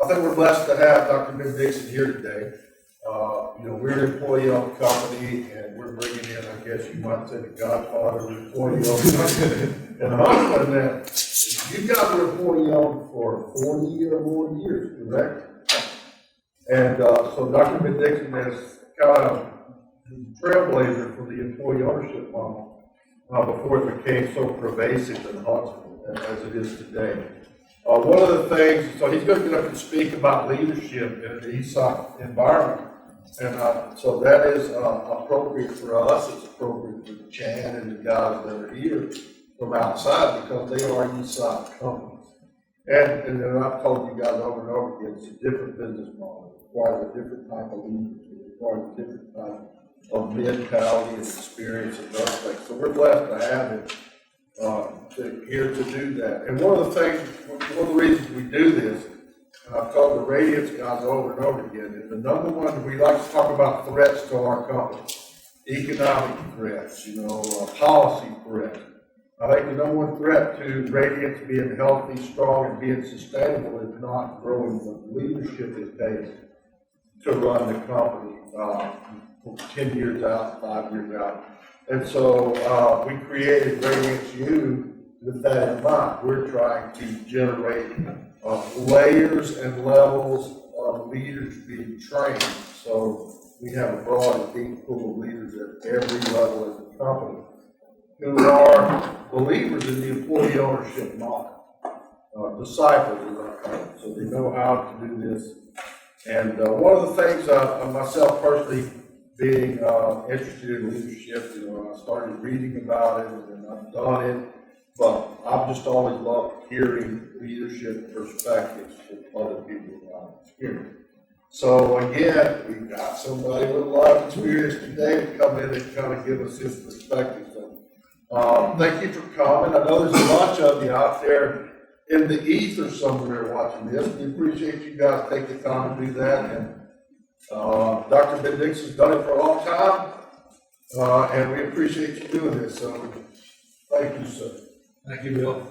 I think we're blessed to have Dr. Bendickson here today. We're an employee-owned company, and we're bringing in, I guess you might say, the godfather of employee-owned company. And I'm hoping that you guys were employee-owned for 40 or more years, correct? And so Dr. Bendickson is kind of the trailblazer for the employee ownership model before it became so pervasive in Huntsville as it is today. One of the things, so he's going to get up and speak about leadership in the ESOP environment. And so that is appropriate for us. It's appropriate for Chan and the guys that are here from outside because they are ESOP companies. And then I've told you guys over and over again, it's a different business model. It requires a different type of leadership. It requires a different type of mentality and experience and those things. So we're blessed to have him here to do that. And one of the reasons we do this, and I've told the Radiance guys over and over again, is the number one, we like to talk about threats to our company. Economic threats, policy threats. I think the number one threat to Radiance being healthy, strong, and being sustainable is not growing the leadership it takes to run the company 10 years out, 5 years out. And so we created Radiance U with that in mind. We're trying to generate layers and levels of leaders being trained. So we have a broad and deep pool of leaders at every level of the company who are believers in the employee ownership model, disciples of our company. So they know how to do this. And one of the things myself personally being interested in leadership, I started reading about it and I've done it, but I've just always loved hearing leadership perspectives from other people about experience. So again, we've got somebody with a lot of experience today to come in and kind of give us his perspective. So thank you for coming. I know there's a bunch of you out there in the ether somewhere watching this. We appreciate you guys taking the time to do that. And Dr. Bendickson's done it for a long time, and we appreciate you doing this. So thank you, sir. Thank you, Bill.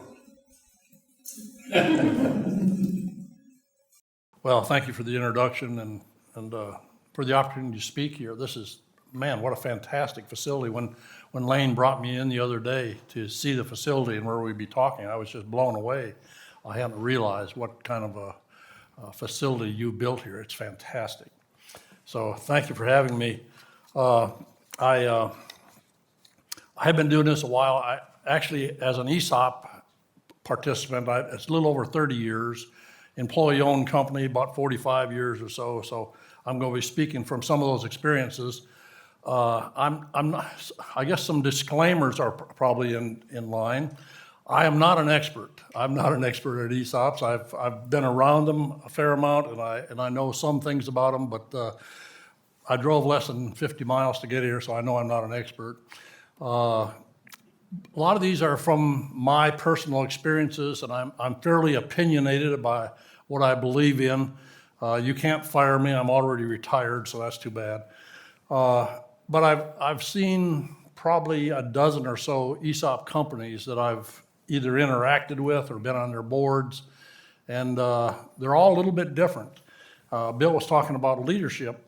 Well, thank you for the introduction and for the opportunity to speak here. This is, man, what a fantastic facility. When Lane brought me in the other day to see the facility and where we'd be talking, I was just blown away. I hadn't realized what kind of a facility you built here. It's fantastic. So thank you for having me. I have been doing this a while. Actually, as an ESOP participant, it's a little over 30 years. Employee-owned company, about 45 years or so. So I'm going to be speaking from some of those experiences. I'm not, I guess some disclaimers are probably in line. I am not an expert. I'm not an expert at ESOPs. I've been around them a fair amount, and I know some things about them, but I drove less than 50 miles to get here, so I know I'm not an expert. A lot of these are from my personal experiences, and I'm fairly opinionated about what I believe in. You can't fire me. I'm already retired, so that's too bad. But I've seen probably a dozen or so ESOP companies that I've either interacted with or been on their boards, and they're all a little bit different. Bill was talking about leadership,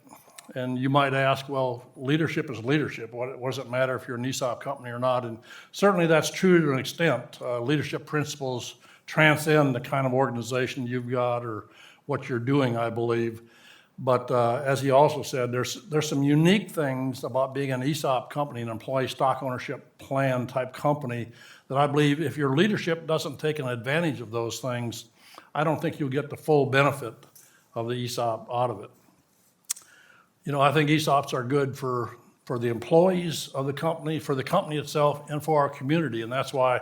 and you might ask, well, leadership is leadership. What does it matter if you're an ESOP company or not? And certainly that's true to an extent. Leadership principles transcend the kind of organization you've got or what you're doing, I believe. But as he also said, there's some unique things about being an ESOP company, an employee stock ownership plan type company, that I believe if your leadership doesn't take an advantage of those things, I don't think you'll get the full benefit of the ESOP out of it. I think ESOPs are good for the employees of the company, for the company itself, and for our community. And that's why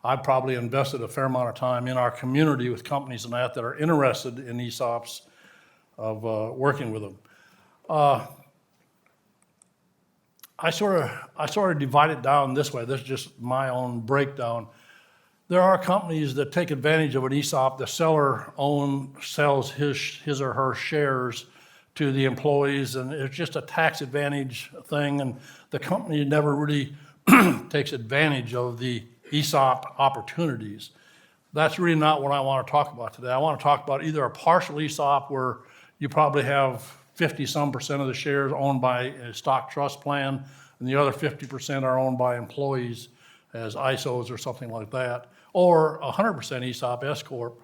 I've probably invested a fair amount of time in our community with companies and that are interested in ESOPs, of working with them. I sort of divide it down this way. This is just my own breakdown. There are companies that take advantage of an ESOP. The seller sells his or her shares to the employees, and it's just a tax advantage thing, and the company never really takes advantage of the ESOP opportunities. that's really not what I want to talk about today. I want to talk about either a partial ESOP where you probably have 50-some% of the shares owned by a stock trust plan, and the other 50% are owned by employees as ISOs or something like that, or 100% ESOP S Corp,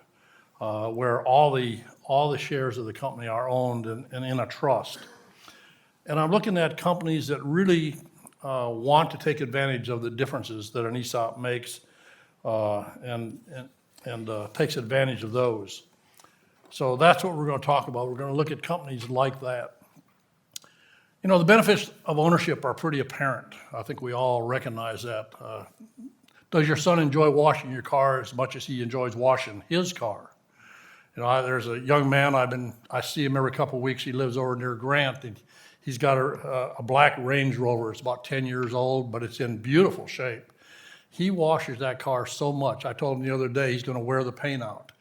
where all the shares of the company are owned and in a trust. And I'm looking at companies that really want to take advantage of the differences that an ESOP makes and takes advantage of those. So that's what we're going to talk about. We're going to look at companies like that. You know, the benefits of ownership are pretty apparent. I think we all recognize that. Does your son enjoy washing your car as much as he enjoys washing his car? You know, there's a young man I see him every couple of weeks. He lives over near Grant, and he's got a black Range Rover. It's about 10 years old, but it's in beautiful shape. He washes that car so much. I told him the other day he's going to wear the paint out.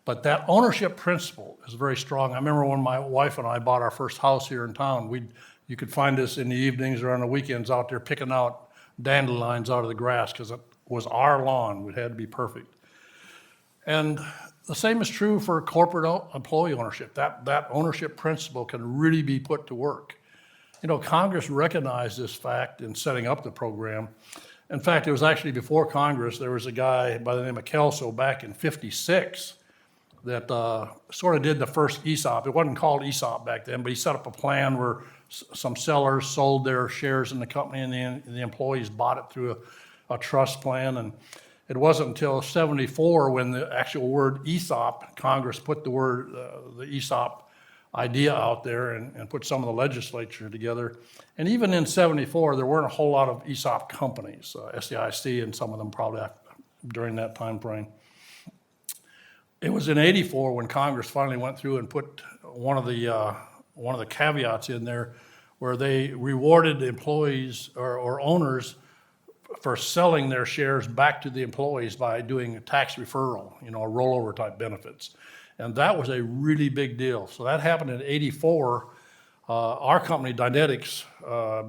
But that ownership principle is very strong. I remember when my wife and I bought our first house here in town, you could find us in the evenings or on the weekends out there picking out dandelions out of the grass because it was our lawn. It had to be perfect. And the same is true for corporate employee ownership. That ownership principle can really be put to work. You know, Congress recognized this fact in setting up the program. In fact, it was actually before Congress. There was a guy by the name of Kelso back in '56 that sort of did the first ESOP. It wasn't called ESOP back then, but he set up a plan where some sellers sold their shares in the company and the employees bought it through a trust plan. And it wasn't until '74 when the actual word ESOP, Congress put the word, the ESOP idea out there and put some of the legislature together. And even in '74, there weren't a whole lot of ESOP companies, SEIC and some of them probably during that time frame. It was in '84 when Congress finally went through and put one of the caveats in there where they rewarded employees or owners for selling their shares back to the employees by doing a tax referral, you know, a rollover type benefits. And that was a really big deal. So that happened in '84. Our company, Dynetics,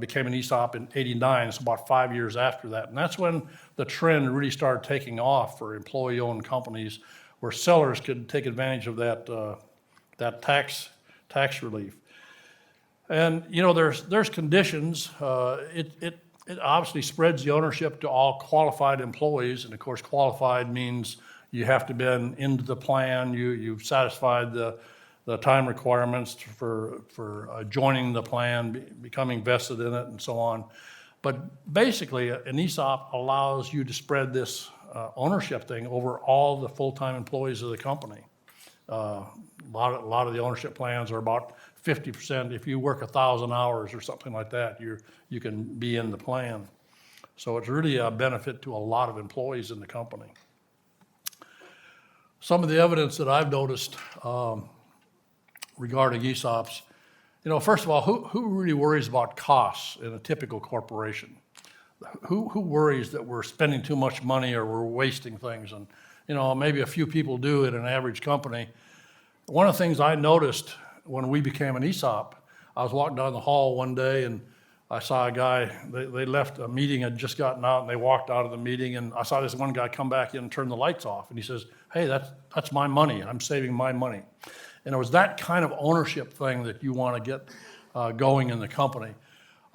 became an ESOP in '89, so about 5 years after that. And that's when the trend really started taking off for employee-owned companies where sellers could take advantage of that tax relief. And, you know, there's conditions. It obviously spreads the ownership to all qualified employees. And, of course, qualified means you have to have been into the plan. You've satisfied the time requirements for joining the plan, becoming vested in it, and so on. But basically, an ESOP allows you to spread this ownership thing over all the full-time employees of the company. A lot of the ownership plans are about 50%. If you work 1,000 hours or something like that, you can be in the plan. So it's really a benefit to a lot of employees in the company. Some of the evidence that I've noticed regarding ESOPs, you know, first of all, who really worries about costs in a typical corporation? Who worries that we're spending too much money or we're wasting things? And, you know, maybe a few people do in an average company. One of the things I noticed when we became an ESOP, I was walking down the hall one day and I saw a guy, they left a meeting, had just gotten out, and they walked out of the meeting, and I saw this one guy come back in and turn the lights off, and he says, hey, that's my money, I'm saving my money. And it was that kind of ownership thing that you want to get going in the company.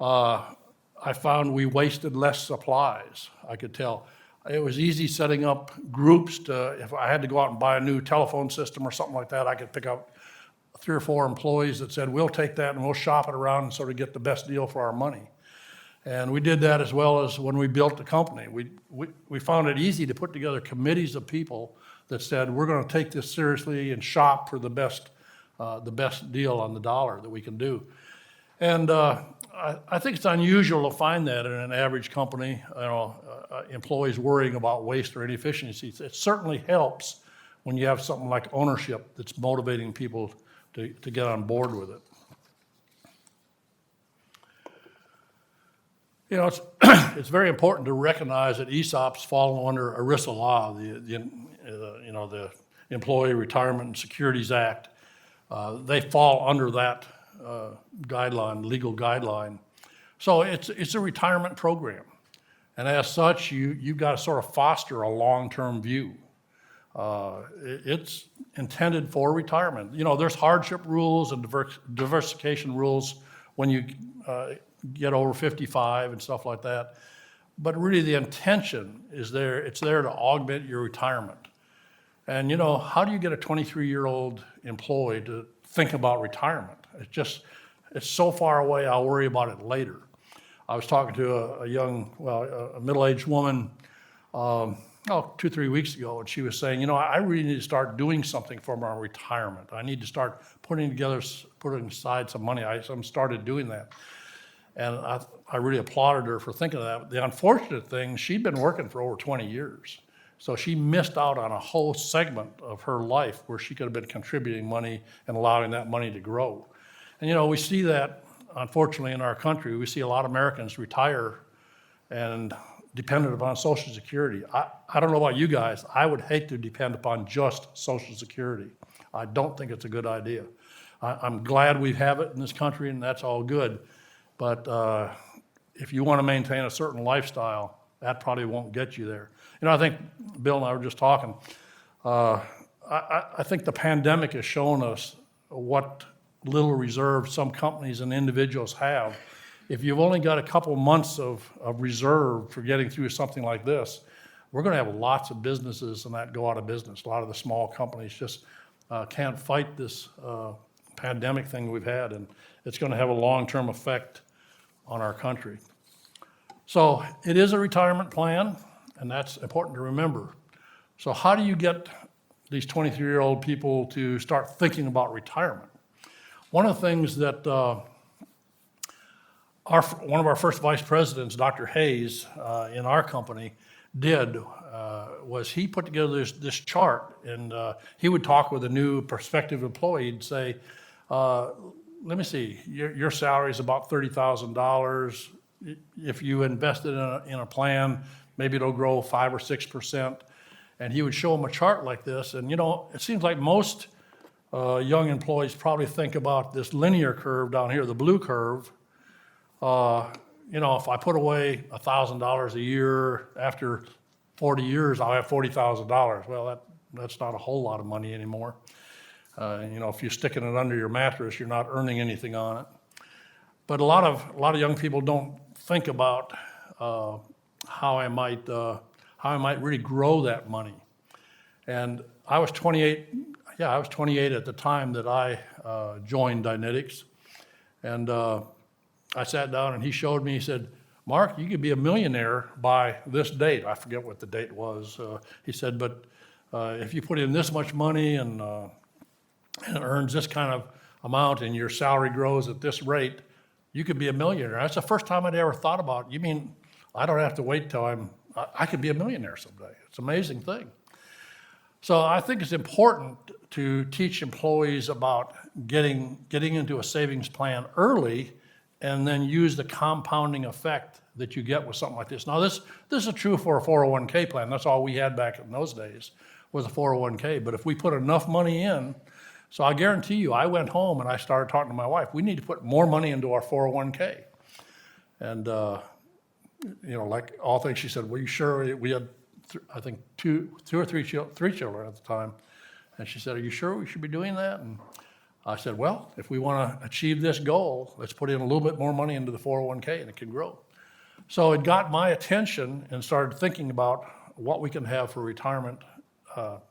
I found we wasted less supplies, I could tell. It was easy setting up groups if I had to go out and buy a new telephone system or something like that, I could pick up 3 or 4 employees that said, we'll take that and we'll shop it around and sort of get the best deal for our money. And we did that as well as when we built the company. We found it easy to put together committees of people that said, we're going to take this seriously and shop for the best deal on the dollar that we can do. And I think it's unusual to find that in an average company, you know, employees worrying about waste or inefficiencies. It certainly helps when you have something like ownership that's motivating people to get on board with it. You know, it's very important to recognize that ESOPs fall under ERISA law, the Employee Retirement and Securities Act. They fall under that legal guideline. So it's a retirement program. And as such, you've got to sort of foster a long-term view. It's intended for retirement. You know, there's hardship rules and diversification rules when you get over 55 and stuff like that. But really the intention is there, it's there to augment your retirement. And you know, how do you get a 23-year-old employee to think about retirement? It's so far away, I'll worry about it later. I was talking to a middle-aged woman, 2-3 weeks ago, and she was saying, you know, I really need to start doing something for my retirement. I need to start putting aside some money. I started doing that. And I really applauded her for thinking of that. The unfortunate thing, she'd been working for over 20 years. So she missed out on a whole segment of her life where she could have been contributing money and allowing that money to grow. And you know, we see that, unfortunately, in our country. We see a lot of Americans retire and dependent upon Social Security. I don't know about you guys. I would hate to depend upon just Social Security. I don't think it's a good idea. I'm glad we have it in this country, and that's all good. But if you want to maintain a certain lifestyle, that probably won't get you there. You know, I think Bill and I were just talking. I think the pandemic has shown us what little reserve some companies and individuals have. If you've only got a couple months of reserve for getting through something like this, we're going to have lots of businesses and that go out of business. A lot of the small companies just can't fight this pandemic thing we've had, and it's going to have a long-term effect on our country. So it is a retirement plan, and that's important to remember. So how do you get these 23-year-old people to start thinking about retirement? One of the things that one of our first vice presidents, Dr. Hayes, in our company did was he put together this chart, and he would talk with a new prospective employee and say, let me see, your salary is about $30,000. If you invested in a plan, maybe it'll grow 5 or 6%. And he would show them a chart like this. And you know, it seems like most young employees probably think about this linear curve down here, the blue curve. You know, if I put away $1,000 a year, after 40 years, I'll have $40,000. Well, that's not a whole lot of money anymore. You know, if you're sticking it under your mattress, you're not earning anything on it. But a lot of young people don't think about how I might really grow that money. And I was 28. Yeah, I was 28 at the time that I joined Dynetics, and I sat down and he showed me. He said, "Mark, you could be a millionaire by this date." I forget what the date was. He said, "But if you put in this much money and it earns this kind of amount and your salary grows at this rate, you could be a millionaire." That's the first time I'd ever thought about, you mean I don't have to wait till I could be a millionaire someday. It's an amazing thing. So I think it's important to teach employees about getting into a savings plan early and then use the compounding effect that you get with something like this. Now this is true for a 401k plan. That's all we had back in those days was a 401k. But if we put enough money in, so I guarantee you, I went home and I started talking to my wife, we need to put more money into our 401k. And you know, like all things, she said, "Well, you sure?" We had, I think, three children at the time. And she said, "Are you sure we should be doing that?" And I said, "Well, if we want to achieve this goal, let's put in a little bit more money into the 401k and it can grow." So it got my attention and started thinking about what we can have for retirement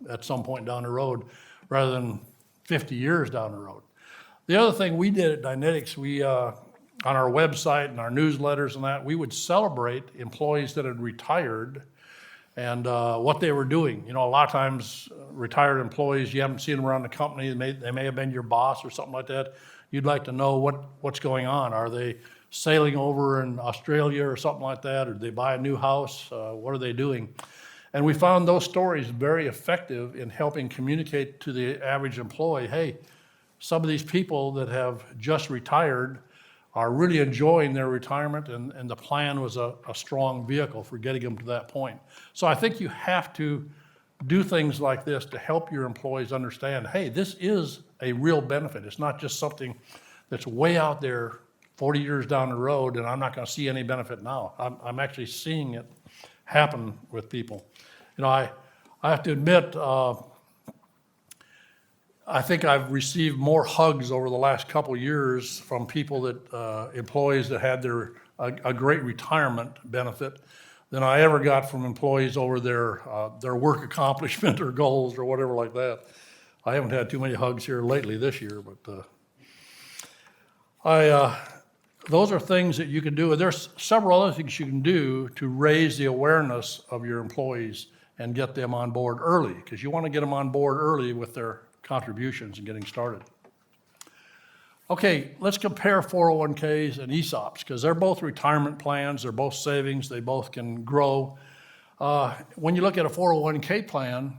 at some point down the road rather than 50 years down the road. The other thing we did at Dynetics, we on our website and our newsletters and that, we would celebrate employees that had retired and what they were doing. You know, a lot of times retired employees, you haven't seen them around the company. They may have been your boss or something like that. You'd like to know what's going on. Are they sailing over in Australia or something like that? Or did they buy a new house? What are they doing? And we found those stories very effective in helping communicate to the average employee, hey, some of these people that have just retired are really enjoying their retirement, and the plan was a strong vehicle for getting them to that point. So I think you have to do things like this to help your employees understand, hey, this is a real benefit. It's not just something that's way out there 40 years down the road and I'm not going to see any benefit now. I'm actually seeing it happen with people. You know, I have to admit, I think I've received more hugs over the last couple of years from people that, employees that had a great retirement benefit than I ever got from employees over their work accomplishment or goals or whatever like that. I haven't had too many hugs here lately this year, but those are things that you can do. There's several other things you can do to raise the awareness of your employees and get them on board early, because you want to get them on board early with their contributions and getting started. Okay, let's compare 401ks and ESOPs, because they're both retirement plans, they're both savings, they both can grow. When you look at a 401k plan,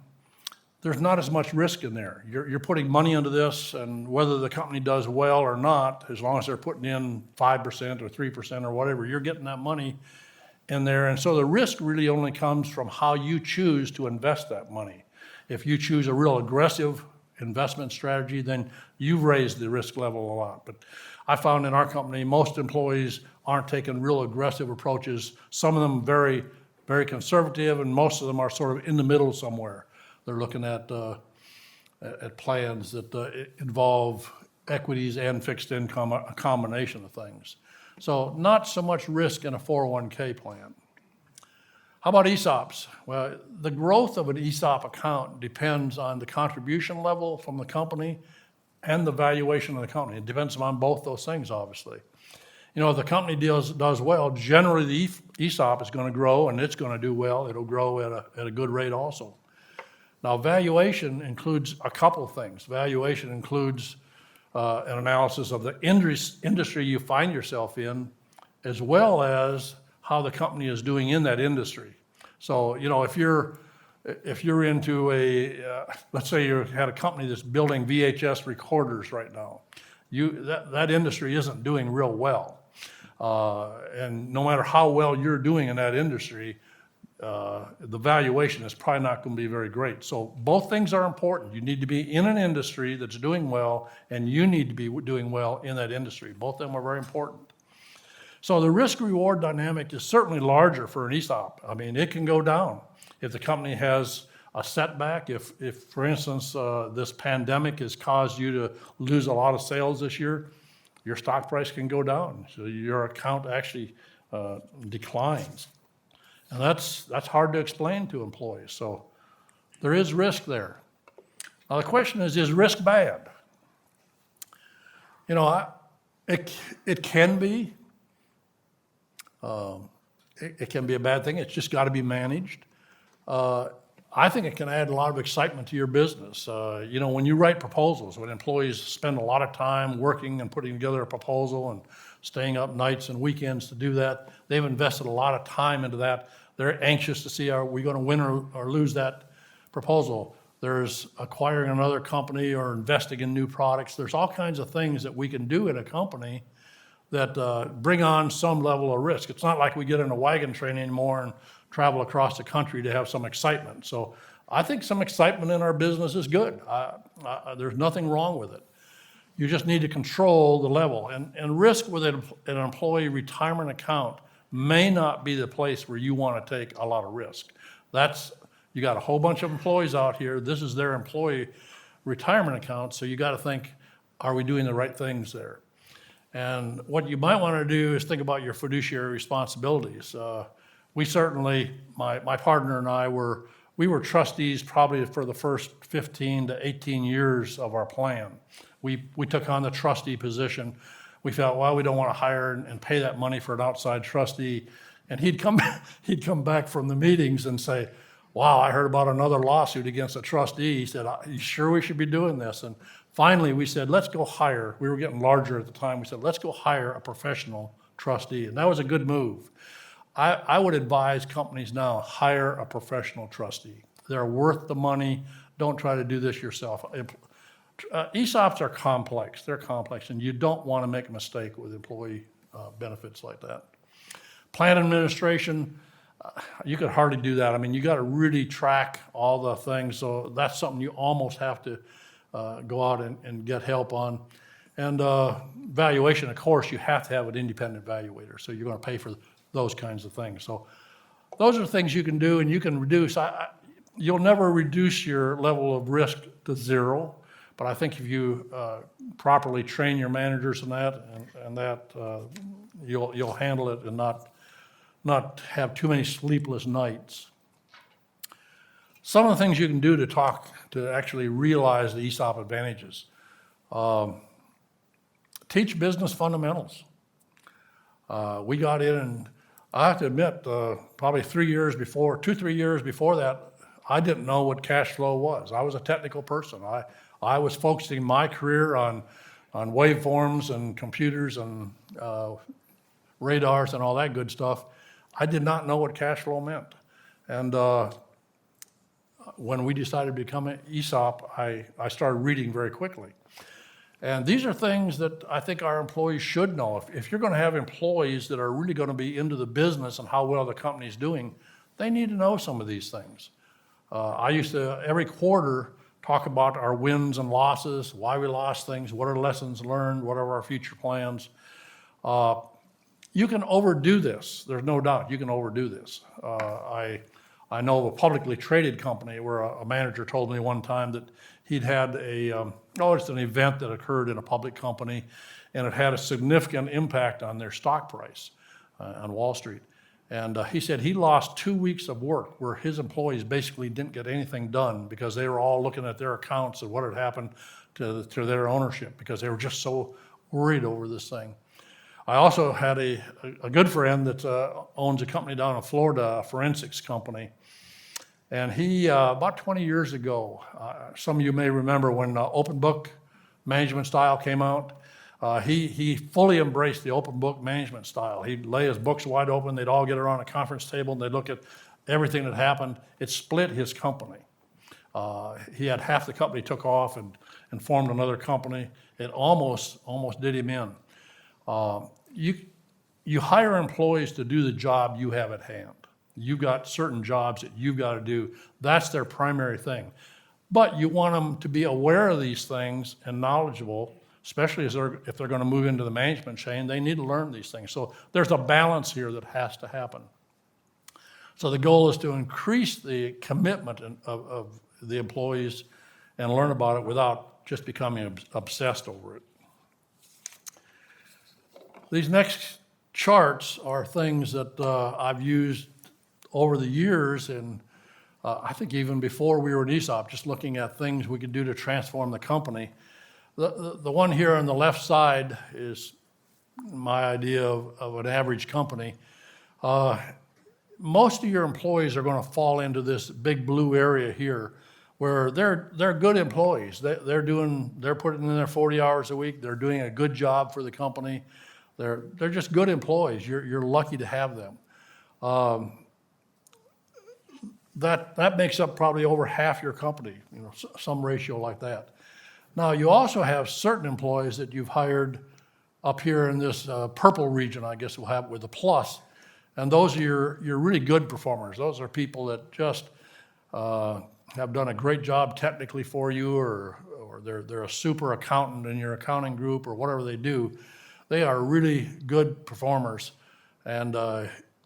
there's not as much risk in there. You're putting money into this, and whether the company does well or not, as long as they're putting in 5% or 3% or whatever, you're getting that money in there. And so the risk really only comes from how you choose to invest that money. If you choose a real aggressive investment strategy, then you've raised the risk level a lot. But I found in our company, most employees aren't taking real aggressive approaches. Some of them very, very conservative, and most of them are sort of in the middle somewhere. They're looking at plans that involve equities and fixed income, a combination of things. So not so much risk in a 401k plan. How about ESOPs? Well, the growth of an ESOP account depends on the contribution level from the company and the valuation of the company. It depends on both those things, obviously. You know, if the company does well, generally the ESOP is going to grow, and it's going to do well. It'll grow at a good rate also. Now, valuation includes a couple of things. Valuation includes an analysis of the industry you find yourself in, as well as how the company is doing in that industry. So, you know, if you're into let's say you had a company that's building VHS recorders right now, that industry isn't doing real well. And no matter how well you're doing in that industry, the valuation is probably not going to be very great. So both things are important. You need to be in an industry that's doing well, and you need to be doing well in that industry. Both of them are very important. So the risk-reward dynamic is certainly larger for an ESOP. I mean, it can go down if the company has a setback. If for instance, this pandemic has caused you to lose a lot of sales this year, your stock price can go down. So your account actually declines. And that's hard to explain to employees. So there is risk there. Now the question is risk bad? You know, it can be. It can be a bad thing. It's just got to be managed. I think it can add a lot of excitement to your business. You know, when you write proposals, when employees spend a lot of time working and putting together a proposal and staying up nights and weekends to do that, they've invested a lot of time into that. They're anxious to see, are we going to win or lose that proposal? There's acquiring another company or investing in new products. There's all kinds of things that we can do in a company that bring on some level of risk. It's not like we get in a wagon train anymore and travel across the country to have some excitement. So I think some excitement in our business is good. There's nothing wrong with it. You just need to control the level. And risk with an employee retirement account may not be the place where you want to take a lot of risk. You got a whole bunch of employees out here. This is their employee retirement account. So you got to think, are we doing the right things there? And what you might want to do is think about your fiduciary responsibilities. We certainly, my partner and I we were trustees probably for the first 15 to 18 years of our plan. We took on the trustee position. We felt, well, we don't want to hire and pay that money for an outside trustee. And he'd come back from the meetings and say, wow, I heard about another lawsuit against a trustee. He said, are you sure we should be doing this? And finally, we said, let's go hire. We were getting larger at the time. We said, let's go hire a professional trustee. And that was a good move. I would advise companies now, hire a professional trustee. They're worth the money. Don't try to do this yourself. ESOPs are complex. They're complex, and you don't want to make a mistake with employee benefits like that. Plan administration, you could hardly do that. I mean, you got to really track all the things. So that's something you almost have to go out and get help on. And valuation, of course, you have to have an independent valuator. So you're going to pay for those kinds of things. So those are things you can do, and you can reduce. you'll never reduce your level of risk to zero, but I think if you properly train your managers in that, you'll handle it and not have too many sleepless nights. Some of the things you can do to actually realize the ESOP advantages. Teach business fundamentals. We got in, and I have to admit, probably 3 years before, 2-3 years before that, I didn't know what cash flow was. I was a technical person. I was focusing my career on waveforms and computers and radars and all that good stuff. I did not know what cash flow meant. And when we decided to become an ESOP, I started reading very quickly. And these are things that I think our employees should know. If you're going to have employees that are really going to be into the business and how well the company's doing, they need to know some of these things. I used to, every quarter, talk about our wins and losses, why we lost things, what are the lessons learned, what are our future plans. You can overdo this. There's no doubt you can overdo this. I know of a publicly traded company where a manager told me one time that he'd had it's an event that occurred in a public company, and it had a significant impact on their stock price on Wall Street. And he said he lost 2 weeks of work where his employees basically didn't get anything done because they were all looking at their accounts and what had happened to their ownership because they were just so worried over this thing. I also had a good friend that owns a company down in Florida, a forensics company. And he, about 20 years ago, some of you may remember when open book management style came out, he fully embraced the open book management style. He'd lay his books wide open, they'd all get around a conference table and they'd look at everything that happened. It split his company. He had half the company took off and formed another company. It almost did him in. You hire employees to do the job you have at hand. You've got certain jobs that you've got to do. That's their primary thing. But you want them to be aware of these things and knowledgeable, especially if they're going to move into the management chain. They need to learn these things. So there's a balance here that has to happen. So the goal is to increase the commitment of the employees and learn about it without just becoming obsessed over it. These next charts are things that I've used over the years, and I think even before we were an ESOP, just looking at things we could do to transform the company. The one here on the left side is my idea of an average company. Most of your employees are going to fall into this big blue area here, where they're good employees. They're putting in their 40 hours a week. They're doing a good job for the company. They're just good employees. You're lucky to have them. That makes up probably over half your company, some ratio like that. Now, you also have certain employees that you've hired up here in this purple region, I guess we'll have with a plus, and those are your really good performers. Those are people that just have done a great job technically for you, or they're a super accountant in your accounting group, or whatever they do. They are really good performers, and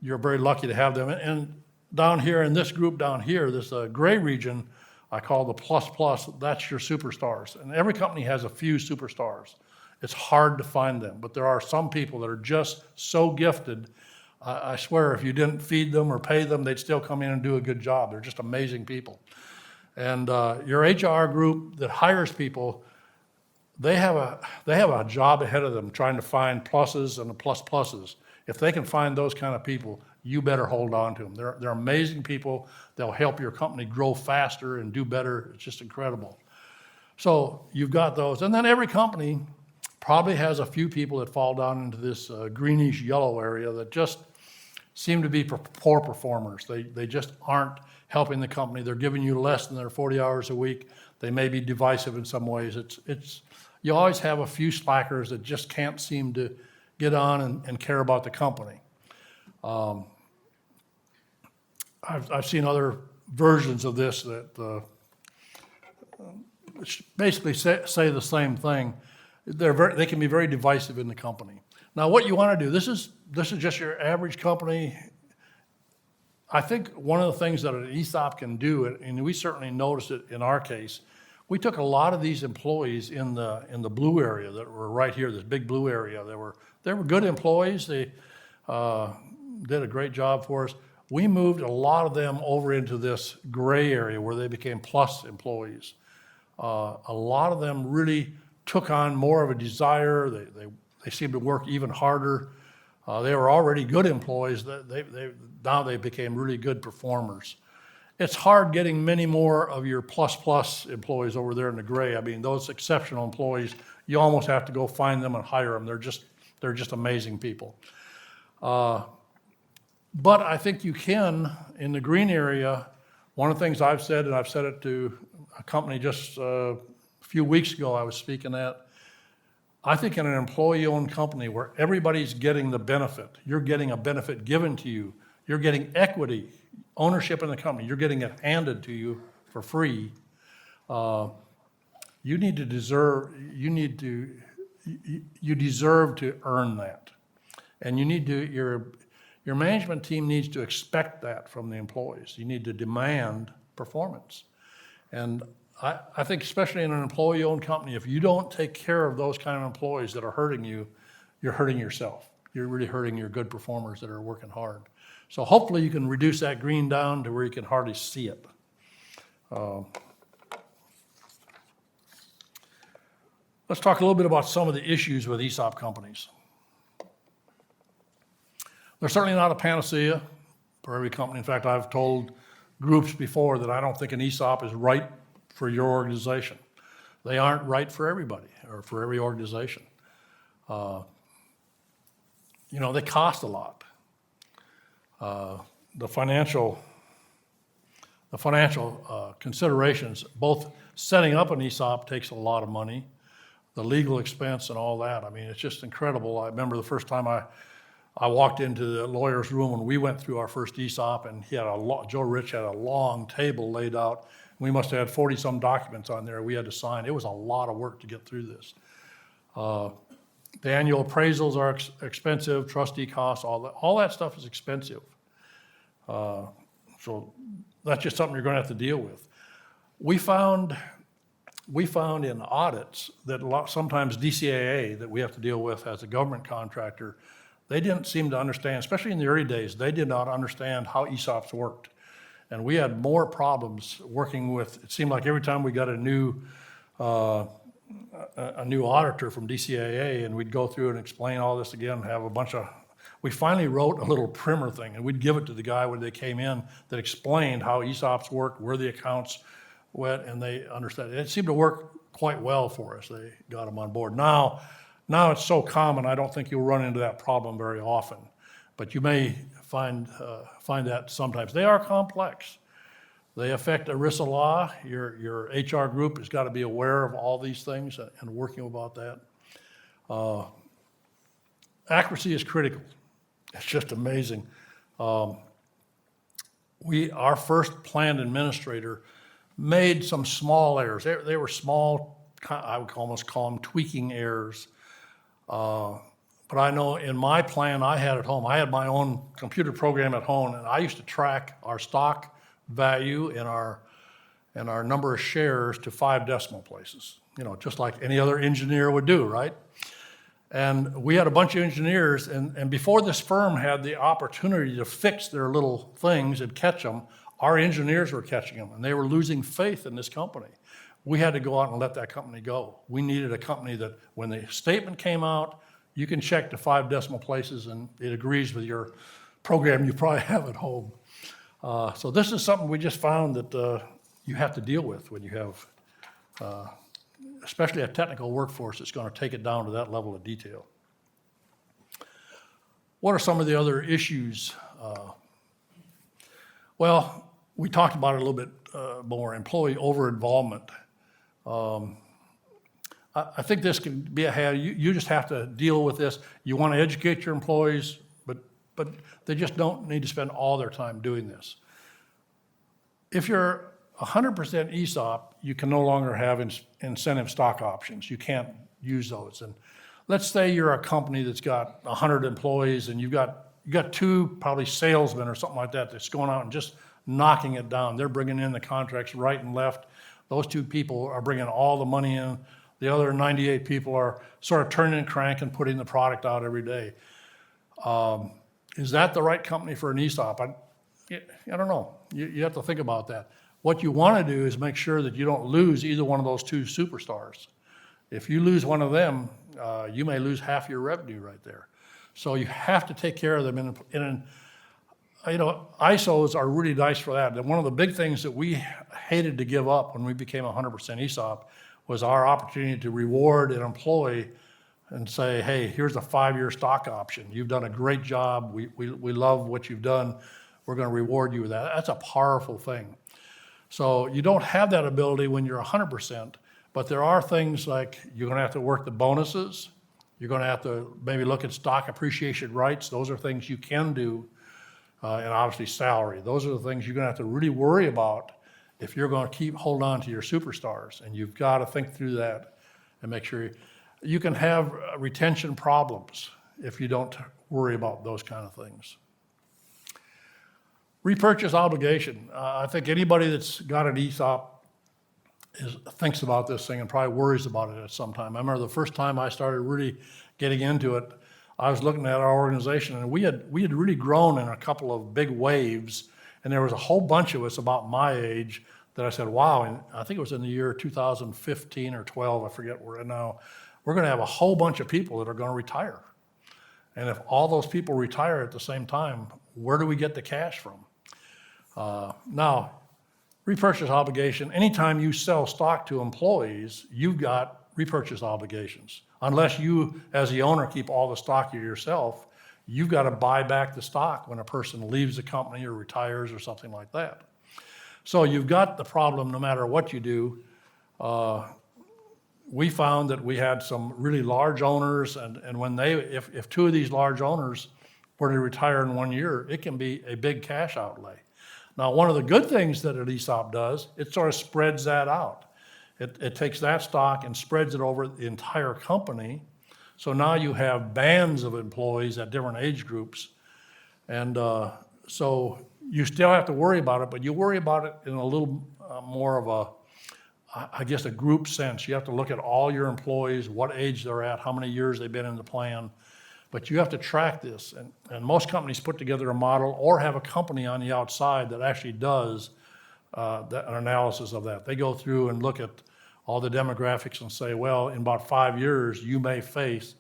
you're very lucky to have them. And down here in this group down here, this gray region, I call the plus, that's your superstars. And every company has a few superstars. It's hard to find them, but there are some people that are just so gifted. I swear if you didn't feed them or pay them, they'd still come in and do a good job. They're just amazing people. And your HR group that hires people, they have a job ahead of them trying to find pluses and the pluses. If they can find those kind of people, you better hold on to them. They're amazing people. They'll help your company grow faster and do better. It's just incredible. So you've got those. And then every company probably has a few people that fall down into this greenish yellow area that just seem to be poor performers. They just aren't helping the company. They're giving you less than their 40 hours a week. They may be divisive in some ways. You always have a few slackers that just can't seem to get on and care about the company. I've seen other versions of this that basically say the same thing. They can be very divisive in the company. Now, what you want to do, this is just your average company. I think one of the things that an ESOP can do, and we certainly noticed it in our case, we took a lot of these employees in the blue area that were right here, this big blue area. They were good employees. They did a great job for us. We moved a lot of them over into this gray area where they became plus employees. A lot of them really took on more of a desire. They seemed to work even harder. They were already good employees. Now they became really good performers. It's hard getting many more of your plus employees over there in the gray. I mean, those exceptional employees, you almost have to go find them and hire them. They're just amazing people. But I think you can, in the green area, one of the things I've said, and I've said it to a company just a few weeks ago I was speaking at, I think in an employee-owned company where everybody's getting the benefit, you're getting a benefit given to you, you're getting equity, ownership in the company, you're getting it handed to you for free, you deserve to earn that. And your management team needs to expect that from the employees. You need to demand performance. And I think especially in an employee-owned company, if you don't take care of those kind of employees that are hurting you, you're hurting yourself. You're really hurting your good performers that are working hard. So hopefully you can reduce that green down to where you can hardly see it. Let's talk a little bit about some of the issues with ESOP companies. They're certainly not a panacea for every company. In fact, I've told groups before that I don't think an ESOP is right for your organization. They aren't right for everybody or for every organization. They cost a lot. The financial considerations, both setting up an ESOP takes a lot of money, the legal expense and all that. I mean, it's just incredible. I remember the first time I walked into the lawyer's room when we went through our first ESOP, and Joe Rich had a long table laid out. We must have had 40-some documents on there we had to sign. It was a lot of work to get through this. The annual appraisals are expensive, trustee costs, all that stuff is expensive. So that's just something you're going to have to deal with. We found in audits that sometimes DCAA that we have to deal with as a government contractor, they didn't seem to understand, especially in the early days, they did not understand how ESOPs worked. And we had more problems working with, it seemed like every time we got a new auditor from DCAA and we'd go through and explain all this again, we finally wrote a little primer thing and we'd give it to the guy when they came in that explained how ESOPs worked, where the accounts went, and they understood. It seemed to work quite well for us. They got them on board. Now it's so common, I don't think you'll run into that problem very often, but you may find that sometimes. They are complex. They affect ERISA law. Your HR group has got to be aware of all these things and working about that. Accuracy is critical. It's just amazing. Our first plan administrator made some small errors. They were small, I would almost call them tweaking errors. But I know in my plan I had at home, I had my own computer program at home, and I used to track our stock value and our number of shares to 5 decimal places, just like any other engineer would do, right? And we had a bunch of engineers, and before this firm had the opportunity to fix their little things and catch them, our engineers were catching them, and they were losing faith in this company. We had to go out and let that company go. We needed a company that when the statement came out, you can check to 5 decimal places and it agrees with your program you probably have at home. So this is something we just found that you have to deal with when you have, especially a technical workforce that's going to take it down to that level of detail. What are some of the other issues? Well, we talked about it a little bit more, employee over-involvement. I think this can be you just have to deal with this. You want to educate your employees, but they just don't need to spend all their time doing this. If you're 100% ESOP, you can no longer have incentive stock options. You can't use those. And let's say you're a company that's got 100 employees and you've got you got two probably salesmen or something like that that's going out and just knocking it down. They're bringing in the contracts right and left. Those two people are bringing all the money in. The other 98 people are sort of turning the crank and putting the product out every day. Is that the right company for an ESOP? I don't know. You have to think about that. What you want to do is make sure that you don't lose either one of those two superstars. If you lose one of them, you may lose half your revenue right there. So you have to take care of them. ISOs are really nice for that. And one of the big things that we hated to give up when we became 100% ESOP was our opportunity to reward an employee and say, hey, here's a 5-year stock option. You've done a great job. We love what you've done. We're going to reward you with that. That's a powerful thing. So you don't have that ability when you're 100%, but there are things like you're going to have to work the bonuses. You're going to have to maybe look at stock appreciation rights. Those are things you can do, and obviously salary. Those are the things you're going to have to really worry about if you're going to hold on to your superstars. And you've got to think through that and make sure you can have retention problems if you don't worry about those kind of things. Repurchase obligation. I think anybody that's got an ESOP thinks about this thing and probably worries about it at some time. I remember the first time I started really getting into it, I was looking at our organization, and we had really grown in a couple of big waves, and there was a whole bunch of us about my age that I said, wow, and I think it was in the year 2015 or 12, I forget where now, we're going to have a whole bunch of people that are going to retire. And if all those people retire at the same time, where do we get the cash from? Now, repurchase obligation, anytime you sell stock to employees, you've got repurchase obligations. Unless you, as the owner, keep all the stock yourself, you've got to buy back the stock when a person leaves the company or retires or something like that. So you've got the problem no matter what you do. We found that we had some really large owners, and when if two of these large owners were to retire in 1 year, it can be a big cash outlay. Now, one of the good things that an ESOP does, it sort of spreads that out. It takes that stock and spreads it over the entire company. So now you have bands of employees at different age groups. And so you still have to worry about it, but you worry about it in a little more of a group sense. You have to look at all your employees, what age they're at, how many years they've been in the plan. But you have to track this, and most companies put together a model or have a company on the outside that actually does an analysis of that. They go through and look at all the demographics and say, well, in about 5 years, you may face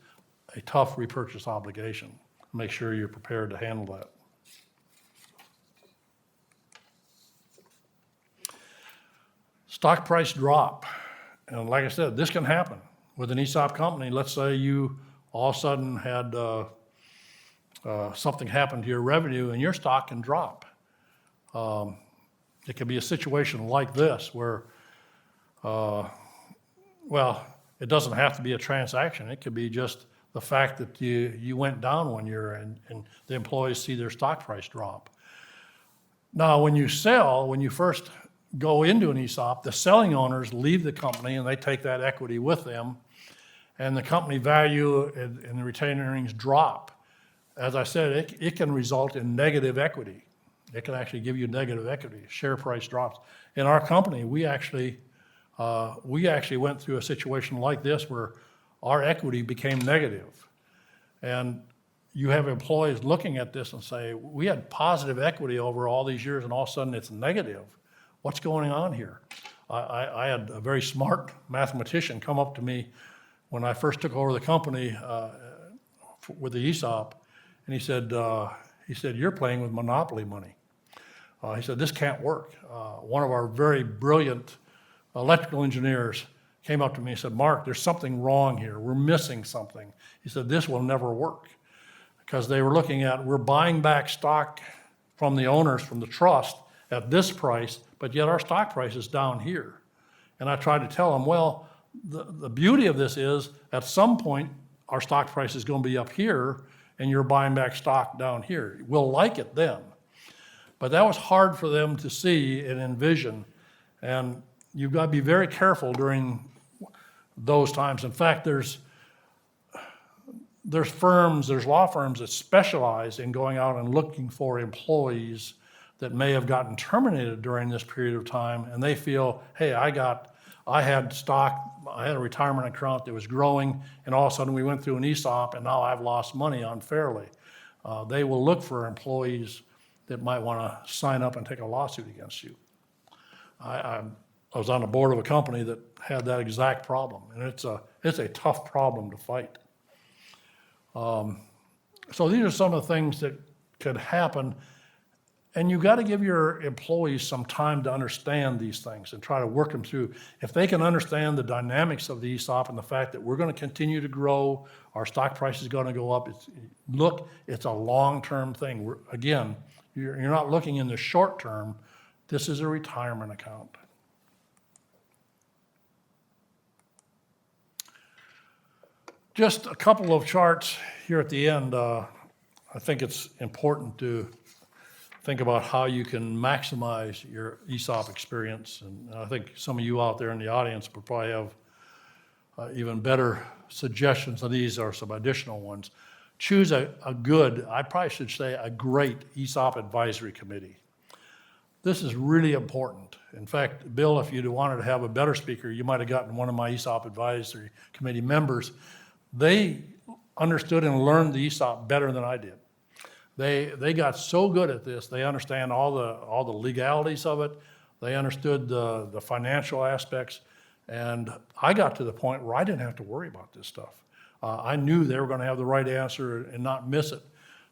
a tough repurchase obligation. Make sure you're prepared to handle that. Stock price drop. And like I said, this can happen with an ESOP company. Let's say you all of a sudden had something happen to your revenue and your stock can drop. It could be a situation like this where, it doesn't have to be a transaction. It could be just the fact that you went down 1 year and the employees see their stock price drop. Now, when you first go into an ESOP, the selling owners leave the company and they take that equity with them, and the company value and the retained earnings drop. As I said, it can result in negative equity. It can actually give you negative equity. Share price drops. In our company, we actually went through a situation like this where our equity became negative. And you have employees looking at this and say, we had positive equity over all these years and all of a sudden it's negative. What's going on here? I had a very smart mathematician come up to me when I first took over the company with the ESOP, and he said, you're playing with monopoly money. He said, this can't work. One of our very brilliant electrical engineers came up to me and said, Marc, there's something wrong here. We're missing something. He said, this will never work. Because they were looking at, we're buying back stock from the owners, from the trust, at this price, but yet our stock price is down here. And I tried to tell them, well, the beauty of this is, at some point, our stock price is going to be up here, and you're buying back stock down here. We'll like it then. But that was hard for them to see and envision, and you've got to be very careful during those times. In fact, there's law firms that specialize in going out and looking for employees that may have gotten terminated during this period of time, and they feel, hey, I had stock, I had a retirement account that was growing, and all of a sudden we went through an ESOP, and now I've lost money unfairly. They will look for employees that might want to sign up and take a lawsuit against you. I was on the board of a company that had that exact problem, and it's a tough problem to fight. So these are some of the things that could happen, and you got to give your employees some time to understand these things and try to work them through. If they can understand the dynamics of the ESOP and the fact that we're going to continue to grow, our stock price is going to go up, it's a long-term thing. Again, you're not looking in the short term. This is a retirement account. Just a couple of charts here at the end. I think it's important to think about how you can maximize your ESOP experience. And I think some of you out there in the audience would probably have even better suggestions, and these are some additional ones. Choose I probably should say a great ESOP advisory committee. This is really important. In fact, Bill, if you'd wanted to have a better speaker, you might have gotten one of my ESOP advisory committee members. They understood and learned the ESOP better than I did. They got so good at this. They understand all the legalities of it. They understood the financial aspects. And I got to the point where I didn't have to worry about this stuff. I knew they were going to have the right answer and not miss it.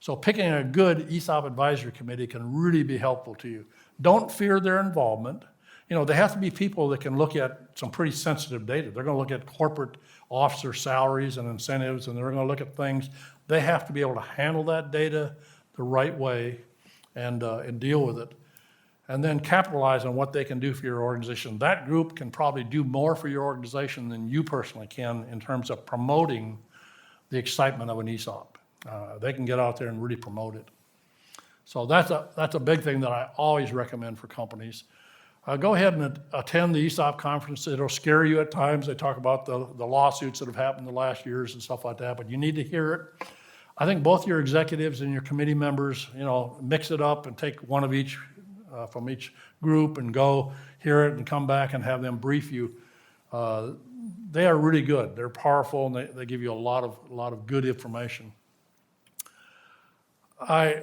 So picking a good ESOP advisory committee can really be helpful to you. Don't fear their involvement. You know, they have to be people that can look at some pretty sensitive data. They're going to look at corporate officer salaries and incentives, and they're going to look at things. They have to be able to handle that data the right way and deal with it, and then capitalize on what they can do for your organization. That group can probably do more for your organization than you personally can in terms of promoting the excitement of an ESOP. They can get out there and really promote it. So that's a big thing that I always recommend for companies. Go ahead and attend the ESOP conference. It'll scare you at times. They talk about the lawsuits that have happened in the last years and stuff like that, but you need to hear it. I think both your executives and your committee members, mix it up and take one of each from each group and go hear it and come back and have them brief you. They are really good. They're powerful, and they give you a lot of good information. I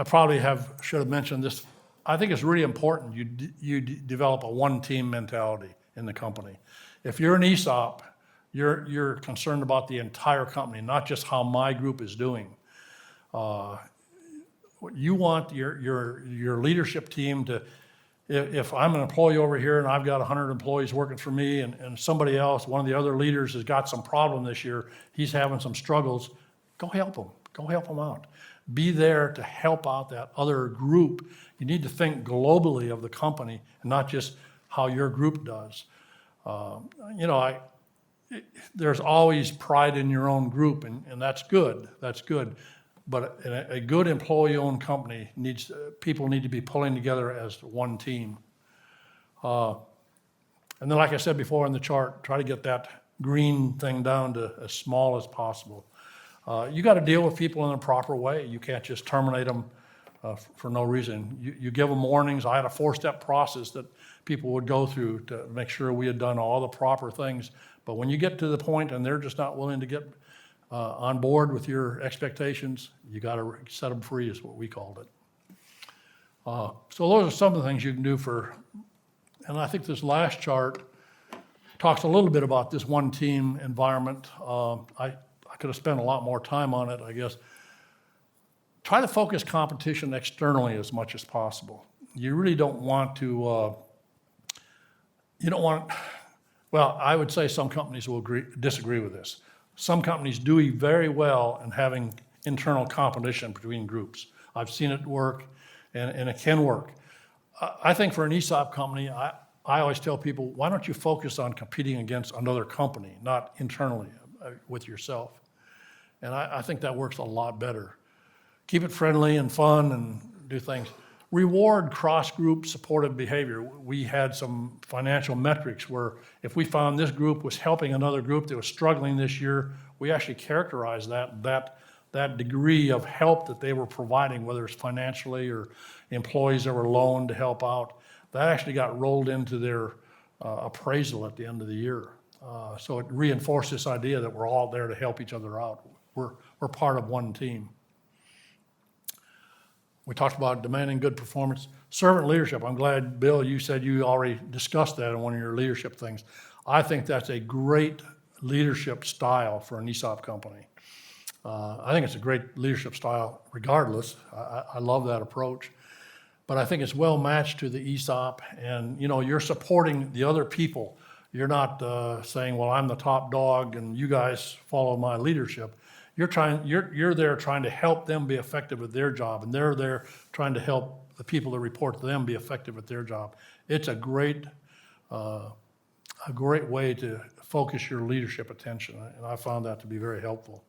probably should have mentioned this. I think it's really important you develop a one-team mentality in the company. If you're an ESOP, you're concerned about the entire company, not just how my group is doing. You want your leadership team to, if I'm an employee over here and I've got 100 employees working for me and somebody else, one of the other leaders has got some problem this year, he's having some struggles, go help him out. Be there to help out that other group. You need to think globally of the company and not just how your group does. There's always pride in your own group, and that's good. That's good. But a good employee-owned company people need to be pulling together as one team. And then, like I said before in the chart, try to get that green thing down to as small as possible. You got to deal with people in a proper way. You can't just terminate them for no reason. You give them warnings. I had a 4-step process that people would go through to make sure we had done all the proper things. But when you get to the point and they're just not willing to get on board with your expectations, you got to set them free is what we called it. So those are some of the things you can do and I think this last chart talks a little bit about this one team environment. I could have spent a lot more time on it, I guess. Try to focus competition externally as much as possible. You really don't want to, well, I would say some companies will disagree with this. Some companies do very well in having internal competition between groups. I've seen it work, and it can work. I think for an ESOP company, I always tell people, why don't you focus on competing against another company, not internally with yourself? And I think that works a lot better. Keep it friendly and fun and do things. Reward cross-group supportive behavior. We had some financial metrics where if we found this group was helping another group that was struggling this year, we actually characterized that degree of help that they were providing, whether it's financially or employees that were loaned to help out, that actually got rolled into their appraisal at the end of the year. So it reinforced this idea that we're all there to help each other out. We're part of one team. We talked about demanding good performance. Servant leadership, I'm glad, Bill, you said you already discussed that in one of your leadership things. I think that's a great leadership style for an ESOP company. I think it's a great leadership style regardless. I love that approach. But I think it's well matched to the ESOP, and you're supporting the other people. You're not saying, well, I'm the top dog and you guys follow my leadership. You're there trying to help them be effective at their job, and they're there trying to help the people that report to them be effective at their job. It's a great way to focus your leadership attention, and I found that to be very helpful.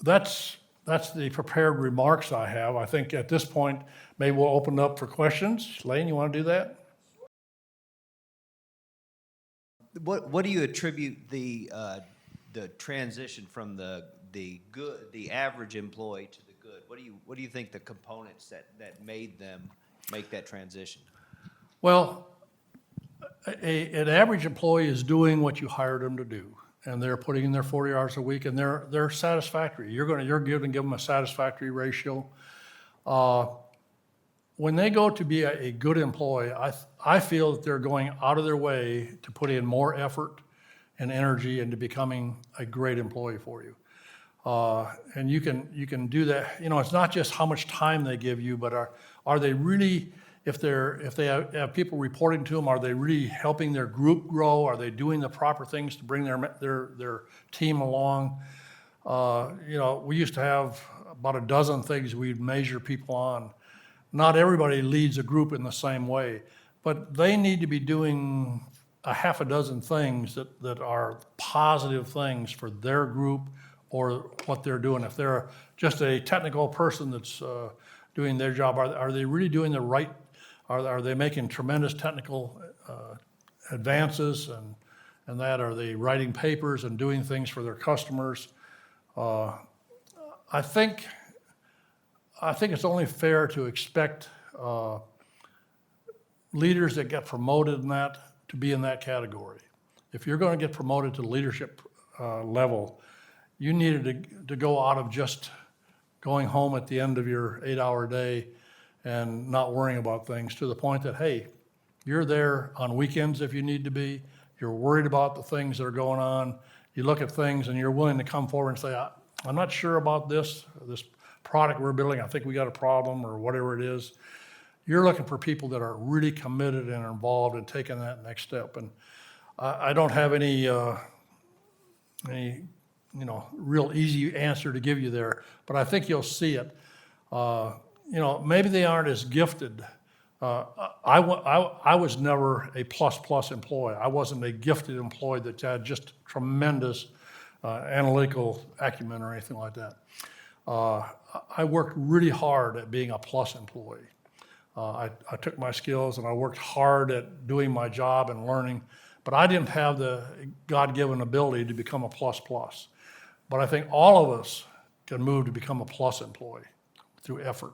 That's the prepared remarks I have. I think at this point, maybe we'll open up for questions. Lane, you want to do that? What do you attribute the transition from the average employee to the good? What do you think the components that made them make that transition? Well, an average employee is doing what you hired them to do, and they're putting in their 40 hours a week, and they're satisfactory. You're going to give them a satisfactory ratio. When they go to be a good employee, I feel that they're going out of their way to put in more effort and energy into becoming a great employee for you. And you can do that. It's not just how much time they give you, but are they really, if they have people reporting to them, are they really helping their group grow? Are they doing the proper things to bring their team along? We used to have about a dozen things we'd measure people on. Not everybody leads a group in the same way, but they need to be doing a half a dozen things that are positive things for their group or what they're doing. If they're just a technical person that's doing their job, are they really doing the right, are they making tremendous technical advances and that? Are they writing papers and doing things for their customers? I think it's only fair to expect leaders that get promoted in that to be in that category. If you're going to get promoted to leadership level, you needed to go out of just going home at the end of your 8-hour day and not worrying about things, to the point that, hey, you're there on weekends if you need to be. You're worried about the things that are going on. You look at things and you're willing to come forward and say, I'm not sure about this product we're building. I think we got a problem, or whatever it is. You're looking for people that are really committed and involved in taking that next step. And I don't have any real easy answer to give you there, but I think you'll see it. Maybe they aren't as gifted. I was never a plus employee. I wasn't a gifted employee that had just tremendous analytical acumen or anything like that. I worked really hard at being a plus employee. I took my skills and I worked hard at doing my job and learning, but I didn't have the God-given ability to become a plus. But I think all of us can move to become a plus employee through effort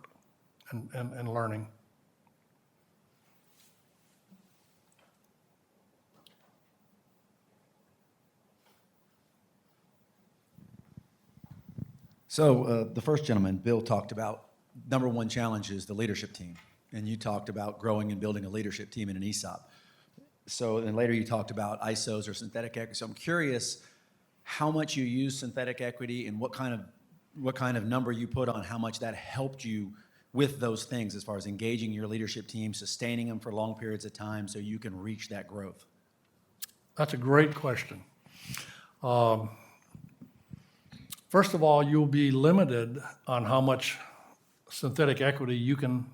and learning. So the first gentleman, Bill, talked about number one challenge is the leadership team. And you talked about growing and building a leadership team in an ESOP. So then later you talked about ISOs or synthetic equity. So I'm curious how much you use synthetic equity and what kind of number you put on how much that helped you with those things as far as engaging your leadership team, sustaining them for long periods of time so you can reach that growth. That's a great question. First of all, you'll be limited on how much synthetic equity you can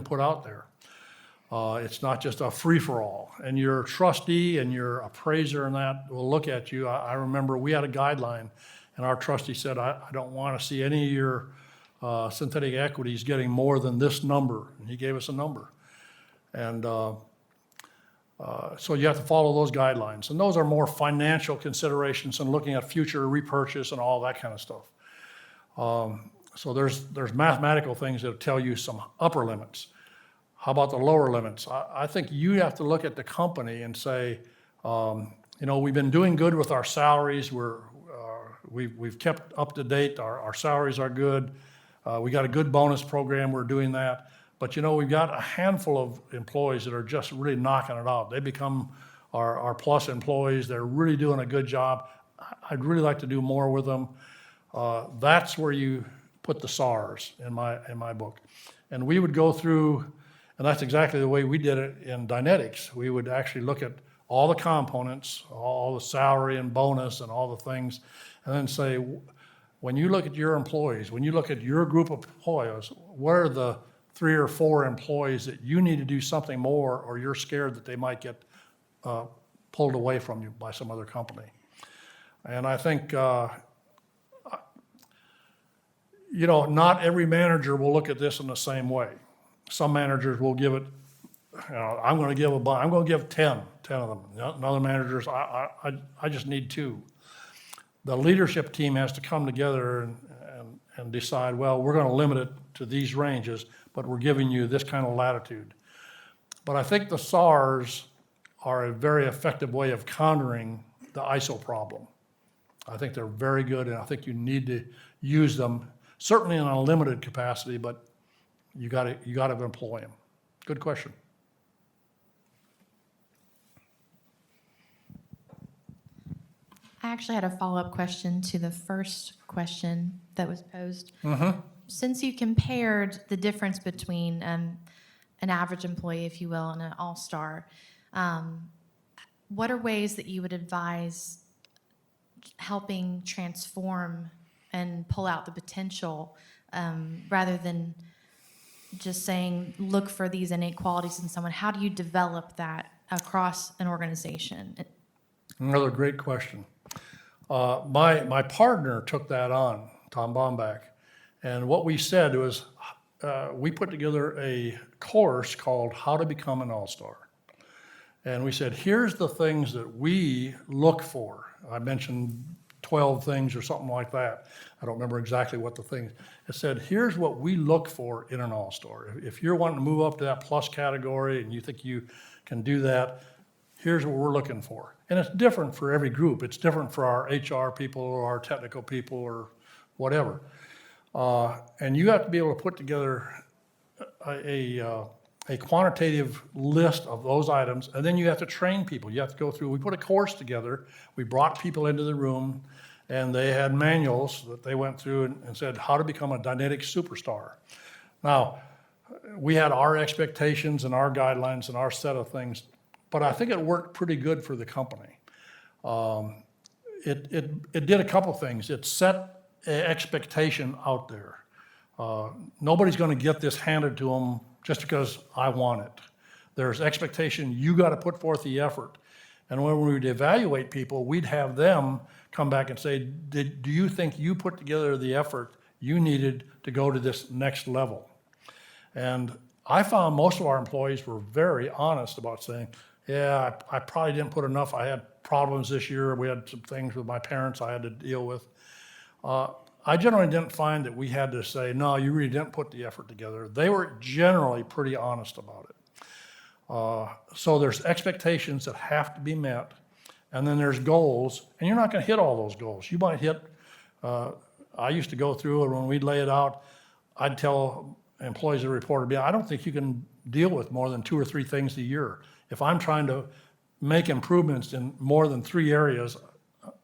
put out there. It's not just a free-for-all. And your trustee and your appraiser and that will look at you. I remember we had a guideline, and our trustee said, I don't want to see any of your synthetic equities getting more than this number. And he gave us a number. And So you have to follow those guidelines. And those are more financial considerations and looking at future repurchase and all that kind of stuff. So there's mathematical things that tell you some upper limits. How about the lower limits? I think you have to look at the company and say, we've been doing good with our salaries. We've kept up to date. Our salaries are good. We got a good bonus program. We're doing that. But we've got a handful of employees that are just really knocking it out. They become our plus employees. They're really doing a good job. I'd really like to do more with them. That's where you put the SARs in my book. And we would go through, and that's exactly the way we did it in Dynetics. We would actually look at all the components, all the salary and bonus and all the things, and then say, when you look at your employees, when you look at your group of employees, what are the 3 or 4 employees that you need to do something more, or you're scared that they might get pulled away from you by some other company? And I think, not every manager will look at this in the same way. Some managers will give it, I'm going to give 10 of them. And other managers, I just need 2. The leadership team has to come together and decide, well, we're going to limit it to these ranges, but we're giving you this kind of latitude. But I think the SARs are a very effective way of countering the ISO problem. I think they're very good, and I think you need to use them, certainly in a limited capacity, but you got to employ them. Good question. I actually had a follow-up question to the first question that was posed. Since you compared the difference between an average employee, if you will, and an all-star, what are ways that you would advise helping transform and pull out the potential rather than just saying, look for these innate qualities in someone? How do you develop that across an organization? Another great question. My partner took that on, Tom Bombach, and what we said was we put together a course called How to Become an All-Star. And we said, here's the things that we look for. I mentioned 12 things or something like that. I don't remember exactly what the things. It said, here's what we look for in an all-star. If you're wanting to move up to that plus category and you think you can do that, here's what we're looking for. And it's different for every group. It's different for our HR people or our technical people or whatever. And you have to be able to put together a quantitative list of those items, and then you have to train people. You have to go through, we put a course together, we brought people into the room, and they had manuals that they went through and said how to become a Dynetics superstar. Now, we had our expectations and our guidelines and our set of things, but I think it worked pretty good for the company. It did a couple things. It set an expectation out there. Nobody's going to get this handed to them just because I want it. There's expectation. You got to put forth the effort. And when we would evaluate people, we'd have them come back and say, do you think you put together the effort you needed to go to this next level? And I found most of our employees were very honest about saying, yeah, I probably didn't put enough. I had problems this year. We had some things with my parents I had to deal with. I generally didn't find that we had to say, no, you really didn't put the effort together. They were generally pretty honest about it. So there's expectations that have to be met, and then there's goals, and you're not going to hit all those goals. You might hit, I used to go through, and when we'd lay it out, I'd tell employees that reported to me, I don't think you can deal with more than 2 or 3 things a year. If I'm trying to make improvements in more than 3 areas,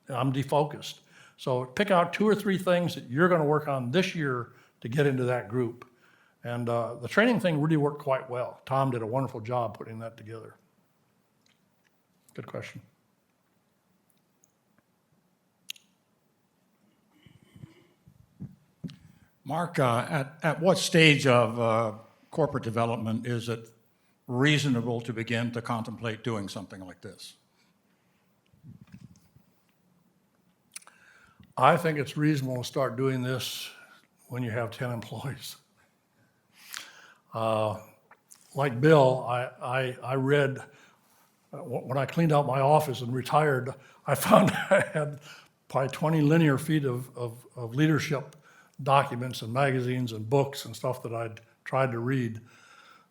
I'm defocused. So pick out 2 or 3 things that you're going to work on this year to get into that group. And the training thing really worked quite well. Tom did a wonderful job putting that together. Good question. Marc, at what stage of corporate development is it reasonable to begin to contemplate doing something like this? I think it's reasonable to start doing this when you have 10 employees. Like Bill, I read When I cleaned out my office and retired, I found I had probably 20 linear feet of leadership documents and magazines and books and stuff that I'd tried to read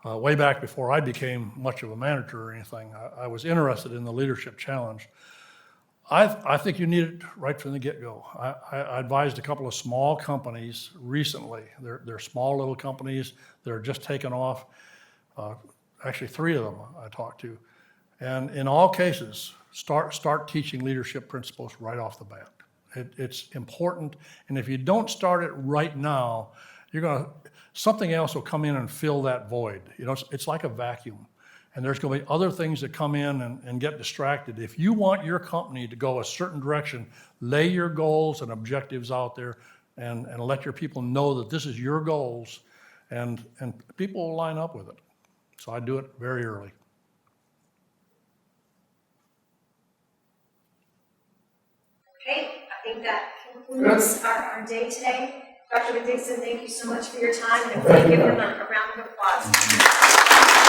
way back before I became much of a manager or anything. I was interested in the leadership challenge. I think you need it right from the get-go. I advised a couple of small companies recently. They're small little companies that are just taking off. Actually, 3 of them I talked to. And in all cases, start teaching leadership principles right off the bat. It's important, and if you don't start it right now, something else will come in and fill that void. It's like a vacuum, and there's going to be other things that come in and get distracted. If you want your company to go a certain direction, lay your goals and objectives out there, and let your people know that this is your goals, and people will line up with it. So I do it very early. Okay, I think that concludes our day today. Dr. Bendickson, thank you so much for your time, and give him a round of applause.